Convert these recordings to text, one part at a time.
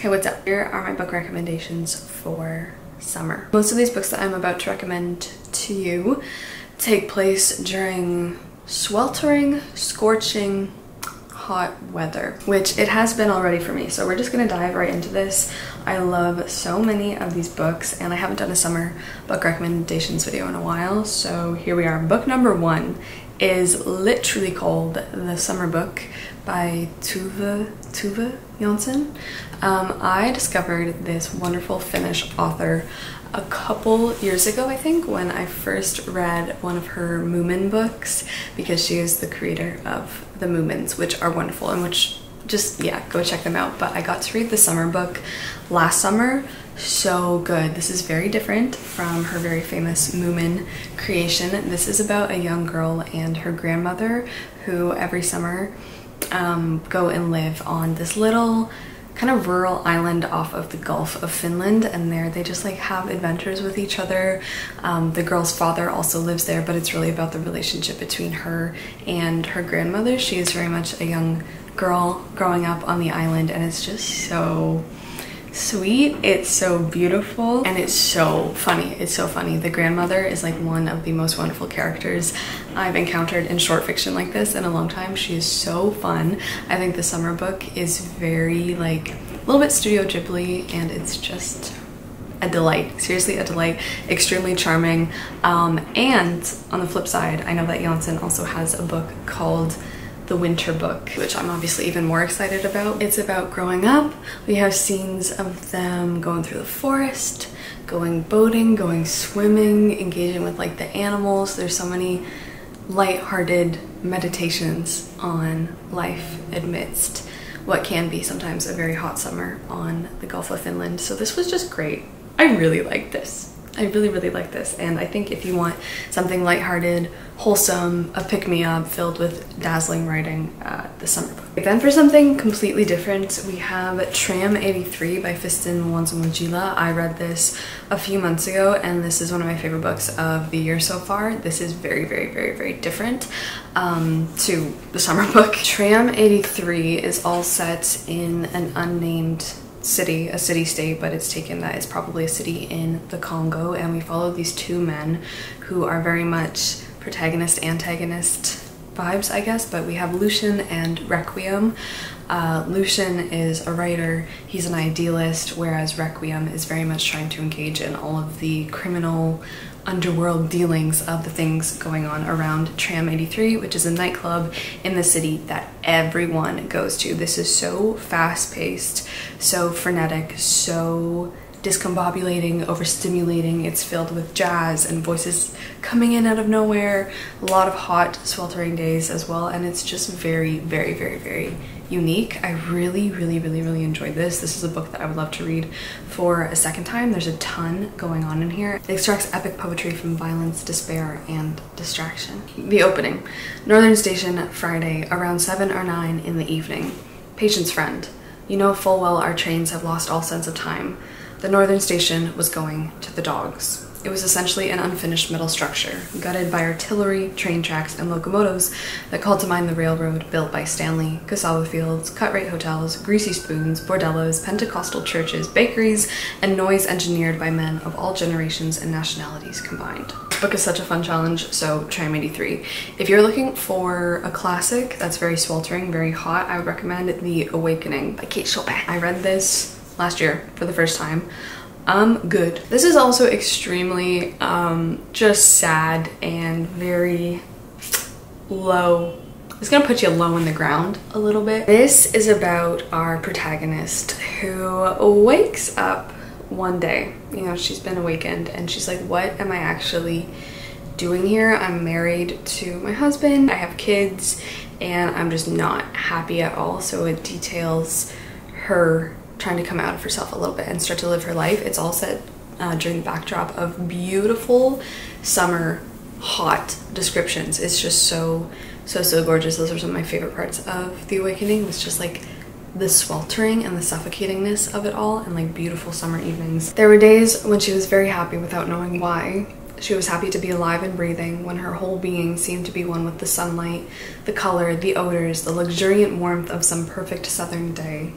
Hey, what's up? Here are my book recommendations for summer. Most of these books that I'm about to recommend to you take place during sweltering, scorching, hot weather, which it has been already for me. So we're just gonna dive right into this. I love so many of these books and I haven't done a summer book recommendations video in a while. So here we are. Book number one is literally called The Summer Book by Tove Jansson. I discovered this wonderful Finnish author a couple years ago, I think, when I first read one of her Moomin books, because she is the creator of the Moomins, which are wonderful and which just, yeah, go check them out. But I got to read the summer book last summer. So good. This is very different from her very famous Moomin creation. This is about a young girl and her grandmother who every summer go and live on this little kind of rural island off of the Gulf of Finland, and there they just like have adventures with each other. The girl's father also lives there, but it's really about the relationship between her and her grandmother. She is very much a young girl growing up on the island, and it's just so sweet, it's so beautiful, and it's so funny. It's so funny. The grandmother is like one of the most wonderful characters I've encountered in short fiction like this in a long time. She is so fun. I think the summer book is very like a little bit Studio Ghibli, and it's just a delight. Seriously, a delight. Extremely charming. And on the flip side, I know that Jansson also has a book called The Winter Book, which I'm obviously even more excited about. It's about growing up. We have scenes of them going through the forest, going boating, going swimming, engaging with like the animals. There's so many light-hearted meditations on life amidst what can be sometimes a very hot summer on the Gulf of Finland. So this was just great. I really like this. I really like this, and I think if you want something lighthearted, wholesome, a pick-me-up filled with dazzling writing, the summer book. Then for something completely different, we have Tram 83 by Fistin Wansamujila. I read this a few months ago, and this is one of my favorite books of the year so far. This is very different to the summer book. Tram 83 is all set in an unnamed city, a city-state, but it's taken that it's probably a city in the Congo, and we follow these two men who are very much protagonist-antagonist vibes, I guess, but we have Lucian and Requiem. Lucian is a writer, he's an idealist, whereas Requiem is very much trying to engage in all of the criminal underworld dealings of the things going on around Tram 83, which is a nightclub in the city that everyone goes to. This is so fast-paced, so frenetic, so discombobulating, overstimulating. It's filled with jazz and voices coming in out of nowhere, a lot of hot, sweltering days as well, and it's just very unique. I really enjoyed this. This is a book that I would love to read for a second time. There's a ton going on in here. It extracts epic poetry from violence, despair, and distraction. The opening. Northern Station, Friday, around 7 or 9 in the evening. Patient's friend. You know full well our trains have lost all sense of time. The Northern Station was going to the dogs. It was essentially an unfinished metal structure, gutted by artillery, train tracks, and locomotives that called to mind the railroad built by Stanley, Cassava fields, cut-rate hotels, greasy spoons, bordellos, Pentecostal churches, bakeries, and noise engineered by men of all generations and nationalities combined. This book is such a fun challenge, so Tram 83. If you're looking for a classic that's very sweltering, very hot, I would recommend The Awakening by Kate Chopin. I read this last year for the first time. Good. This is also extremely just sad and very low. It's gonna put you low in the ground a little bit. This is about our protagonist who wakes up one day. You know, she's been awakened and she's like, what am I actually doing here? I'm married to my husband, I have kids, and I'm just not happy at all. So it details her trying to come out of herself a little bit and start to live her life. It's all set during the backdrop of beautiful summer hot descriptions. It's just so gorgeous. Those are some of my favorite parts of The Awakening. It's just like the sweltering and the suffocatingness of it all, and like beautiful summer evenings. There were days when she was very happy without knowing why. She was happy to be alive and breathing, when her whole being seemed to be one with the sunlight, the color, the odors, the luxuriant warmth of some perfect southern day.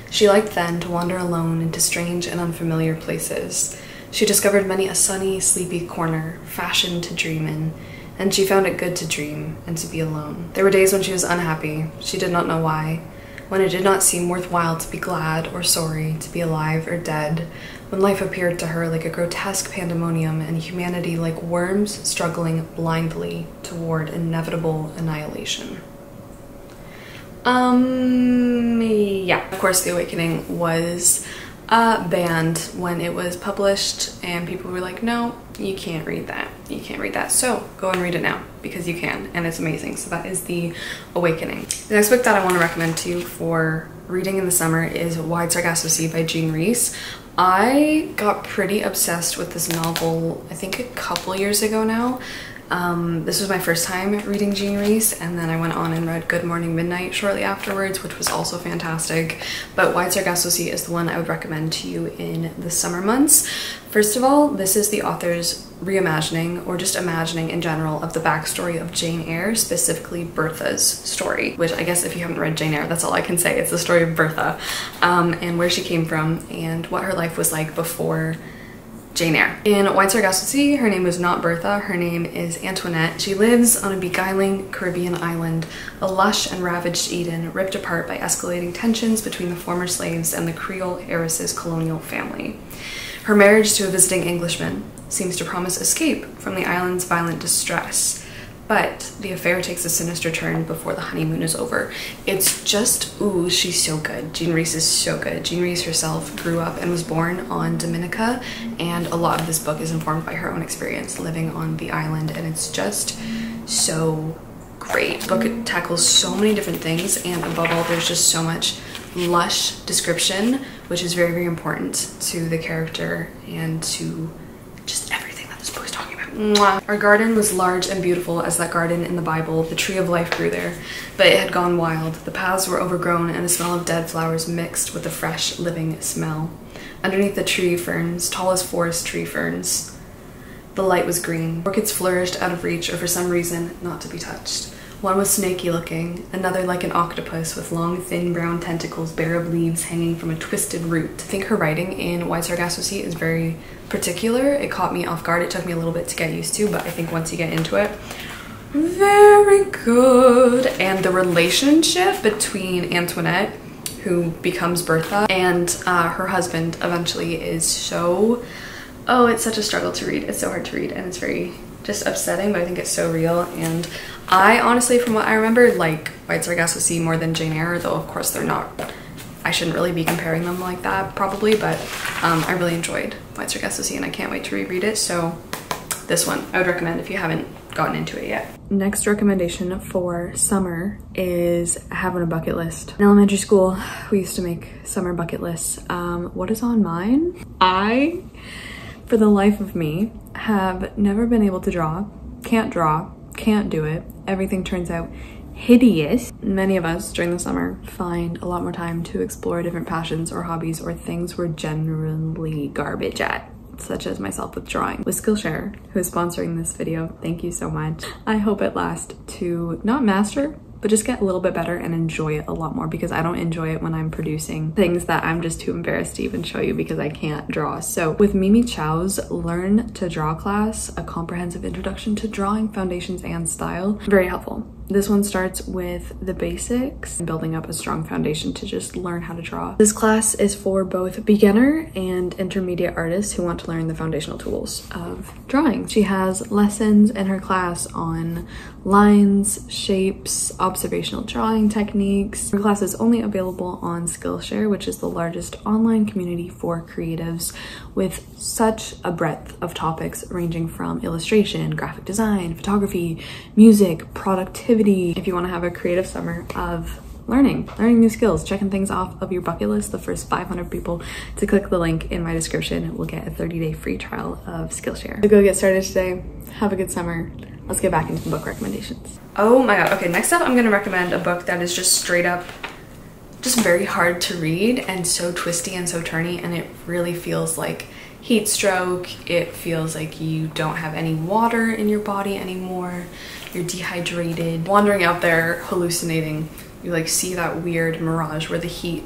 She liked then to wander alone into strange and unfamiliar places. She discovered many a sunny, sleepy corner, fashioned to dream in, and she found it good to dream and to be alone. There were days when she was unhappy, she did not know why, when it did not seem worthwhile to be glad or sorry, to be alive or dead, when life appeared to her like a grotesque pandemonium and humanity like worms struggling blindly toward inevitable annihilation. Yeah. Of course, The Awakening was banned when it was published, and people were like, no, you can't read that. You can't read that. So go and read it now, because you can, and it's amazing. So that is The Awakening. The next book that I want to recommend to you for reading in the summer is Wide Sargasso Sea by Jean Rhys. I got pretty obsessed with this novel, I think a couple years ago now. This was my first time reading Jean Rhys, and then I went on and read Good Morning Midnight shortly afterwards, which was also fantastic. But Wide Sargasso Sea is the one I would recommend to you in the summer months. First of all, this is the author's reimagining, or just imagining in general, of the backstory of Jane Eyre, specifically Bertha's story, which I guess if you haven't read Jane Eyre, that's all I can say. It's the story of Bertha, and where she came from and what her life was like before Jane Eyre. In Wide Sargasso Sea, her name is not Bertha, her name is Antoinette. She lives on a beguiling Caribbean island, a lush and ravaged Eden, ripped apart by escalating tensions between the former slaves and the Creole heiress's colonial family. Her marriage to a visiting Englishman seems to promise escape from the island's violent distress, but the affair takes a sinister turn before the honeymoon is over. It's just, ooh, she's so good. Jean Rhys is so good. Jean Rhys herself grew up and was born on Dominica, and a lot of this book is informed by her own experience living on the island, and it's just so great. The book tackles so many different things, and above all, there's just so much lush description, which is very, very important to the character and to just everything that this book is talking about. Mwah. Our garden was large and beautiful as that garden in the Bible. The tree of life grew there, but it had gone wild. The paths were overgrown, and the smell of dead flowers mixed with the fresh, living smell. Underneath the tree ferns, tall as forest tree ferns, the light was green. Orchids flourished out of reach, or for some reason, not to be touched. One was snaky looking, another like an octopus with long, thin brown tentacles bare of leaves hanging from a twisted root. I think her writing in Wide Sargasso Sea is very particular. It caught me off guard. It took me a little bit to get used to, but I think once you get into it, very good. And the relationship between Antoinette, who becomes Bertha, and her husband eventually is so, oh, it's such a struggle to read. It's so hard to read, and it's very just upsetting, but I think it's so real. And I honestly, from what I remember, like Wide Sargasso Sea more than Jane Eyre, though of course they're not, I shouldn't really be comparing them like that probably, but I really enjoyed Wide Sargasso Sea and I can't wait to reread it. So this one I would recommend if you haven't gotten into it yet. Next recommendation for summer is having a bucket list. In elementary school, we used to make summer bucket lists. What is on mine? I, for the life of me, have never been able to draw, can't do it. Everything turns out hideous. Many of us during the summer find a lot more time to explore different passions or hobbies or things we're generally garbage at, such as myself with drawing. With Skillshare, who is sponsoring this video, thank you so much. I hope at last to not master, but just get a little bit better and enjoy it a lot more, because I don't enjoy it when I'm producing things that I'm just too embarrassed to even show you because I can't draw. So with Mimi Chow's Learn to Draw class, a comprehensive introduction to drawing, foundations, and style, very helpful. This one starts with the basics, building up a strong foundation to just learn how to draw. This class is for both beginner and intermediate artists who want to learn the foundational tools of drawing. She has lessons in her class on lines, shapes, observational drawing techniques. Her class is only available on Skillshare, which is the largest online community for creatives with such a breadth of topics ranging from illustration, graphic design, photography, music, productivity. If you want to have a creative summer of learning new skills, checking things off of your bucket list, the first 500 people to click the link in my description will get a 30-day free trial of Skillshare. So go get started today. Have a good summer. Let's get back into the book recommendations. Oh my god. Okay, next up I'm going to recommend a book that is just straight up just very hard to read and so twisty and so turny, and it really feels like heat stroke. It feels like you don't have any water in your body anymore. You're dehydrated, wandering out there hallucinating. You like see that weird mirage where the heat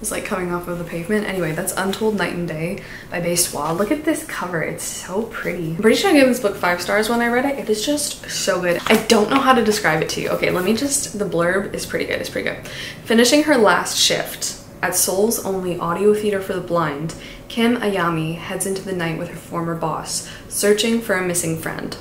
is like coming off of the pavement. Anyway, that's Untold Night and Day by Wow. Look at this cover, it's so pretty. I'm pretty sure I gave this book 5 stars when I read it. It is just so good. I don't know how to describe it to you. Okay, let me just, the blurb is pretty good, it's pretty good. Finishing her last shift at Seoul's only audio theater for the blind, Kim Ayami heads into the night with her former boss, searching for a missing friend.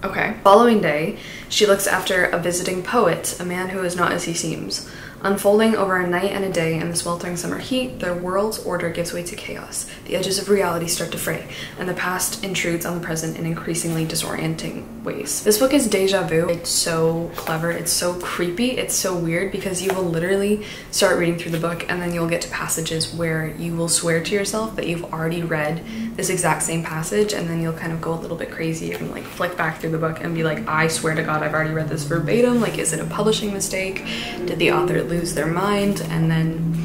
Okay. Following day, she looks after a visiting poet, a man who is not as he seems. Unfolding over a night and a day in the sweltering summer heat, their world's order gives way to chaos. The edges of reality start to fray, and the past intrudes on the present in increasingly disorienting ways. This book is deja vu. It's so clever, it's so creepy, it's so weird, because you will literally start reading through the book and then you'll get to passages where you will swear to yourself that you've already read this exact same passage, and then you'll kind of go a little bit crazy and like flick back through the book and be like, I swear to God, I've already read this verbatim. Like, is it a publishing mistake? Did the author lose their mind? And then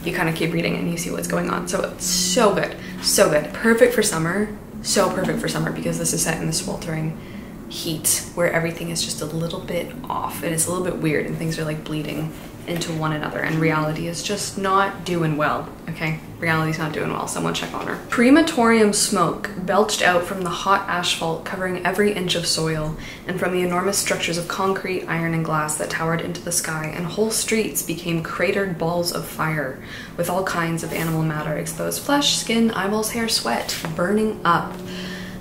you kind of keep reading and you see what's going on. So it's so good, so good. Perfect for summer, so perfect for summer, because this is set in the sweltering heat where everything is just a little bit off and it's a little bit weird and things are like bleeding into one another and reality is just not doing well. Okay, reality's not doing well. Someone check on her. Crematorium smoke belched out from the hot asphalt covering every inch of soil, and from the enormous structures of concrete, iron, and glass that towered into the sky, and whole streets became cratered balls of fire with all kinds of animal matter, exposed flesh, skin, eyeballs, hair, sweat, burning up.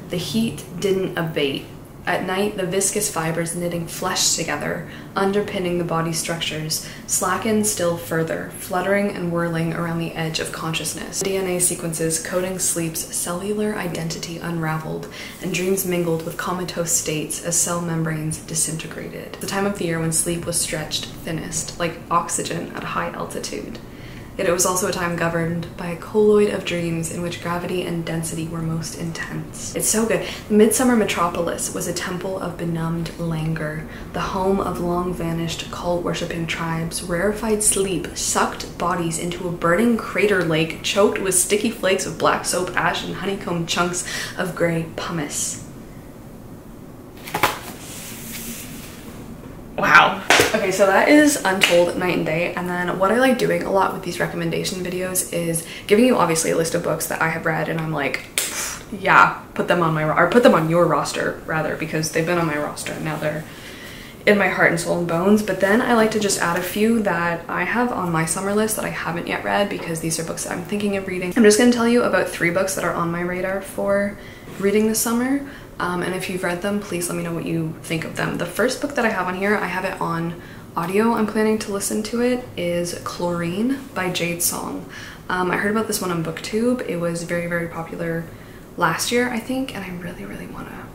The heat didn't abate. At night, the viscous fibers knitting flesh together, underpinning the body's structures, slackened still further, fluttering and whirling around the edge of consciousness. DNA sequences coding sleep's cellular identity unraveled, and dreams mingled with comatose states as cell membranes disintegrated. The time of the year when sleep was stretched thinnest, like oxygen at high altitude. Yet it was also a time governed by a colloid of dreams in which gravity and density were most intense. It's so good. The midsummer metropolis was a temple of benumbed languor, the home of long-vanished cult-worshipping tribes. Rarefied sleep sucked bodies into a burning crater lake choked with sticky flakes of black soap ash and honeycomb chunks of gray pumice. Wow. Okay, so that is Untold Night and Day, and then what I like doing a lot with these recommendation videos is giving you obviously a list of books that I have read and I'm like, yeah, put them on my, or put them on your roster rather, because they've been on my roster and now they're in my heart and soul and bones. But then I like to just add a few that I have on my summer list that I haven't yet read, because these are books that I'm thinking of reading. I'm just gonna tell you about 3 books that are on my radar for reading this summer. And if you've read them, please let me know what you think of them. The first book that I have on here, I have it on audio. I'm planning to listen to it, is Chlorine by Jade Song. I heard about this one on BookTube. It was very, very popular last year, I think, and I really, really want to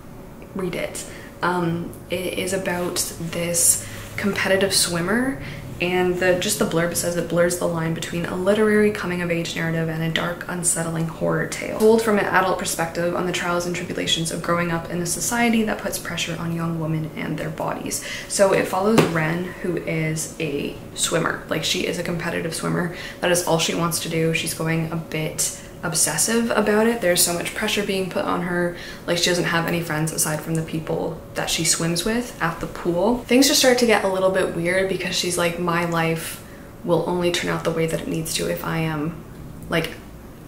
read it. It is about this competitive swimmer, and just the blurb says it blurs the line between a literary coming-of-age narrative and a dark, unsettling horror tale, told from an adult perspective on the trials and tribulations of growing up in a society that puts pressure on young women and their bodies. So it follows Ren, who is a swimmer. Like, she is a competitive swimmer. That is all she wants to do. She's going a bit obsessive about it. There's so much pressure being put on her. Like, she doesn't have any friends aside from the people that she swims with at the pool. Things just start to get a little bit weird because she's like, my life will only turn out the way that it needs to if I am like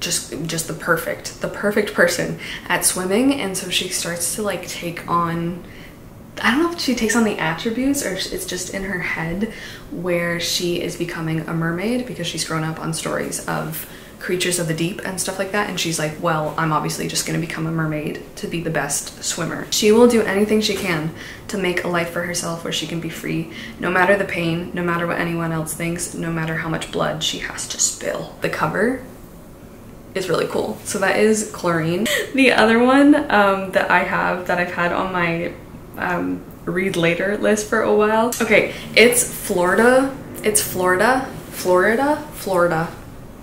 just the perfect person at swimming. And so she starts to like take on, I don't know if she takes on the attributes or it's just in her head, where she is becoming a mermaid because she's grown up on stories of creatures of the deep and stuff like that, and she's like, well, I'm obviously just gonna become a mermaid to be the best swimmer. She will do anything she can to make a life for herself where she can be free, no matter the pain, no matter what anyone else thinks, no matter how much blood she has to spill. The cover is really cool. So that is Chlorine. The other one that I've had on my read later list for a while. Okay, it's Florida.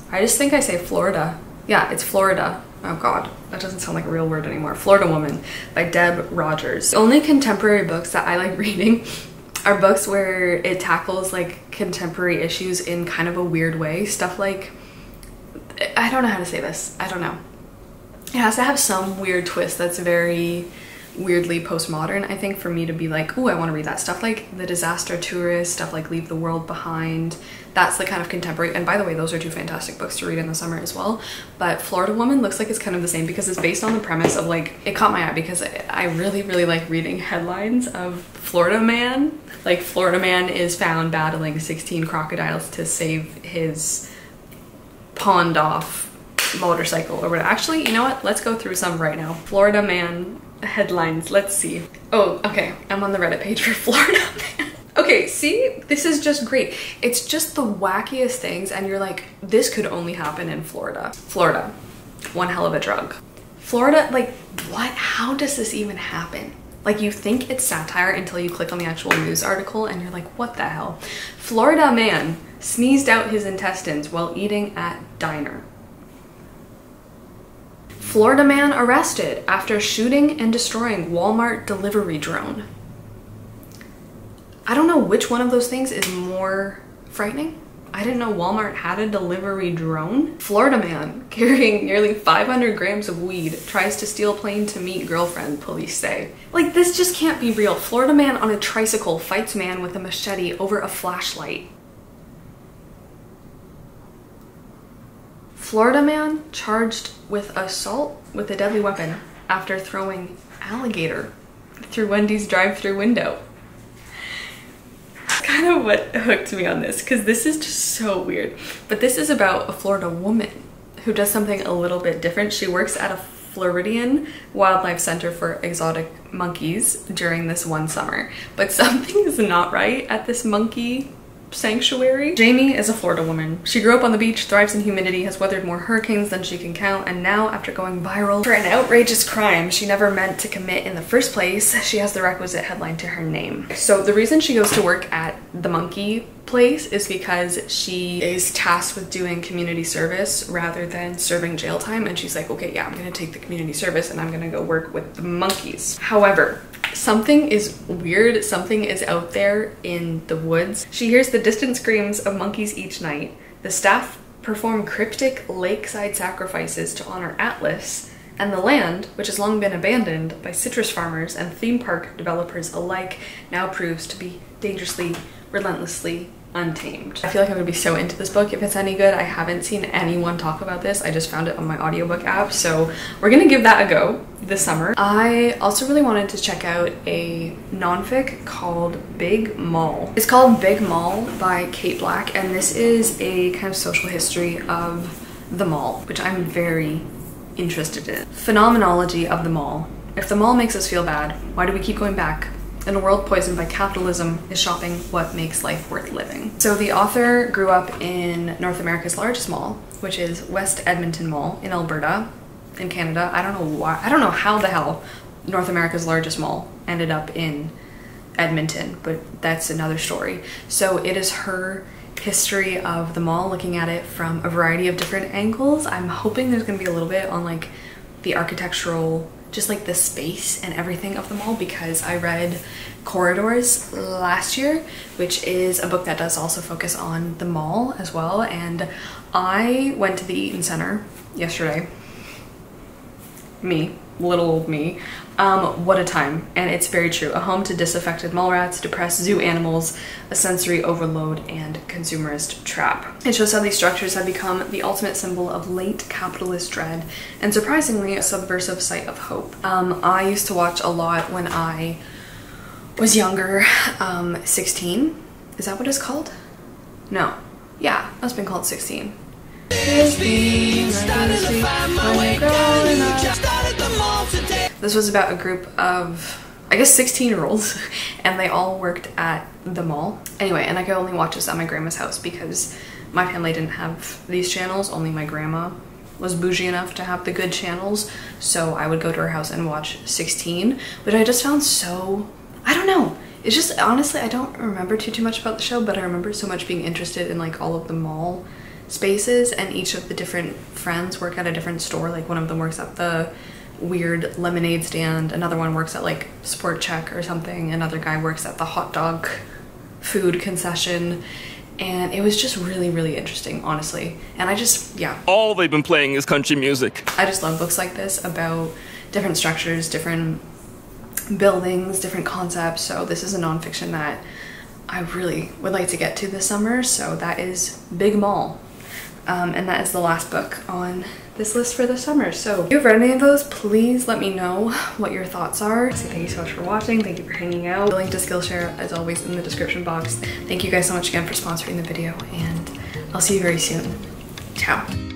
I just think I say Florida. Yeah, it's Florida. Oh God, that doesn't sound like a real word anymore. Florida Woman by Deb Rogers. The only contemporary books that I like reading are books where it tackles like contemporary issues in kind of a weird way. Stuff like, I don't know how to say this. I don't know. It has to have some weird twist that's very weirdly postmodern, I think, for me to be like, oh, I want to read that. Stuff like The Disaster Tourist, stuff like Leave the World Behind. That's the kind of contemporary, and by the way, those are two fantastic books to read in the summer as well. But Florida Woman looks like it's kind of the same because it's based on the premise of like, it caught my eye because I really, really like reading headlines of Florida man. Like, Florida man is found battling 16 crocodiles to save his pawned off motorcycle or whatever. Actually, you know what? Let's go through some right now. Florida man headlines. Let's see. Oh, okay. I'm on the Reddit page for Florida man. Okay, see? This is just great. It's just the wackiest things and you're like, this could only happen in Florida. Florida. One hell of a drug. Florida, like, what? How does this even happen? Like, you think it's satire until you click on the actual news article and you're like, what the hell? Florida man sneezed out his intestines while eating at diner. Florida man arrested after shooting and destroying Walmart delivery drone. I don't know which one of those things is more frightening. I didn't know Walmart had a delivery drone. Florida man carrying nearly 500 grams of weed tries to steal plane to meet girlfriend, police say. Like, this just can't be real. Florida man on a tricycle fights man with a machete over a flashlight. Florida man charged with assault with a deadly weapon after throwing alligator through Wendy's drive-thru window. That's kind of what hooked me on this, because this is just so weird. But this is about a Florida woman who does something a little bit different. She works at a Floridian wildlife center for exotic monkeys during this one summer. But something is not right at this monkey sanctuary. Jamie is a Florida woman. She grew up on the beach, thrives in humidity, has weathered more hurricanes than she can count, and now, after going viral for an outrageous crime she never meant to commit in the first place, she has the requisite headline to her name. So the reason she goes to work at the monkey place is because she is tasked with doing community service rather than serving jail time, and she's like, okay, yeah, I'm gonna take the community service and I'm gonna go work with the monkeys. However, something is weird, something is out there in the woods. She hears the distant screams of monkeys each night. The staff perform cryptic lakeside sacrifices to honor Atlas, and the land, which has long been abandoned by citrus farmers and theme park developers alike, now proves to be dangerously, relentlessly untamed. I feel like I'm gonna be so into this book if it's any good. I haven't seen anyone talk about this. I just found it on my audiobook app, so we're gonna give that a go this summer. I also really wanted to check out a nonfic called Big Maul. It's called Big Maul by Kate Black, and this is a kind of social history of the mall, which I'm very interested in. Phenomenology of the mall. If the mall makes us feel bad, why do we keep going back? In a world poisoned by capitalism, is shopping what makes life worth living? So the author grew up in North America's largest mall, which is West Edmonton Mall in Alberta, in Canada. I don't know why, I don't know how the hell North America's largest mall ended up in Edmonton, but that's another story. So it is her history of the mall, looking at it from a variety of different angles. I'm hoping there's gonna be a little bit on like the architectural, just like the space and everything of the mall, because I read Corridors last year, which is a book that does also focus on the mall as well. And I went to the Eaton Center yesterday. Me, little old me. What a time. And it's very true. A home to disaffected mall rats, depressed zoo animals, a sensory overload, and consumerist trap. It shows how these structures have become the ultimate symbol of late capitalist dread and, surprisingly, a subversive site of hope. I used to watch a lot when I was younger. 16? Is that what it's called? No. Yeah, that's been called 16. This was about a group of, I guess, 16-year-olds, and they all worked at the mall. Anyway, and I could only watch this at my grandma's house because my family didn't have these channels. Only my grandma was bougie enough to have the good channels, so I would go to her house and watch 16, which I just found so, I don't know. It's just, honestly, I don't remember too much about the show, but I remember so much being interested in like all of the mall spaces, and each of the different friends work at a different store. Like one of them works at the weird lemonade stand, another one works at like Sport Check or something, another guy works at the hot dog food concession, and it was just really, really interesting, honestly. And I just, yeah. All they've been playing is country music. I just love books like this about different structures, different buildings, different concepts. So this is a nonfiction that I really would like to get to this summer. So that is Big Maul. And that is the last book on this list for the summer. So if you've read any of those, please let me know what your thoughts are. So thank you so much for watching. Thank you for hanging out. The link to Skillshare, as always, in the description box. Thank you guys so much again for sponsoring the video, and I'll see you very soon. Ciao.